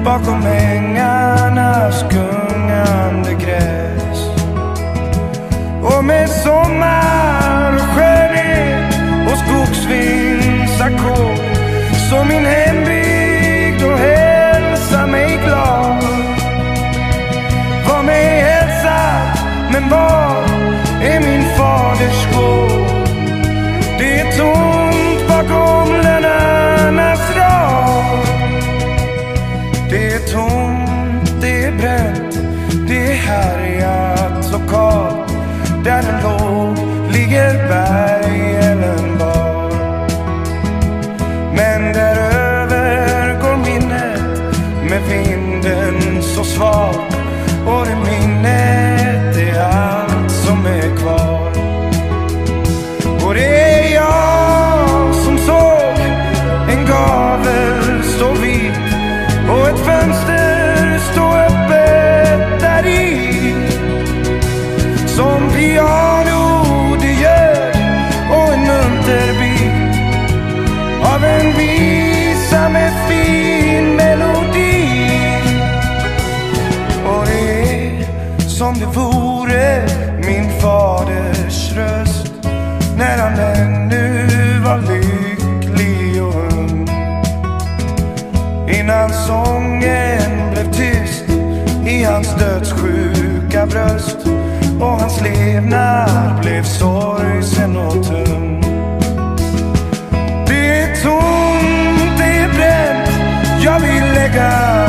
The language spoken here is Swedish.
bakom ängarnas gungande gräs. Och med sommar och skönhet och skogsvindsackord så min hembygd och hälsa mig glad. Var mig hälsa, men var är min faders gård? Det är tomt bakom lönnarnas rad. Det är tomt, det är bränt, det är härjat och kallt. Där den låg ligger bergen var. Men däröver går minnet med vinden så svag. Och det minnet är allt som är kvar. Och det är jag som såg en gavel stå vid och ett fönster stå öppet där i. Som piano det gör och en munterbit av en visa med fin melodi. Och det är som det vore min faders röst när han ännu var lycklig och ung. Innan sången blev tyst i hans dödssjuka bröst och hans levnad blev sorgsen och tung. Det är tomt, det är bränt, jag vill lägga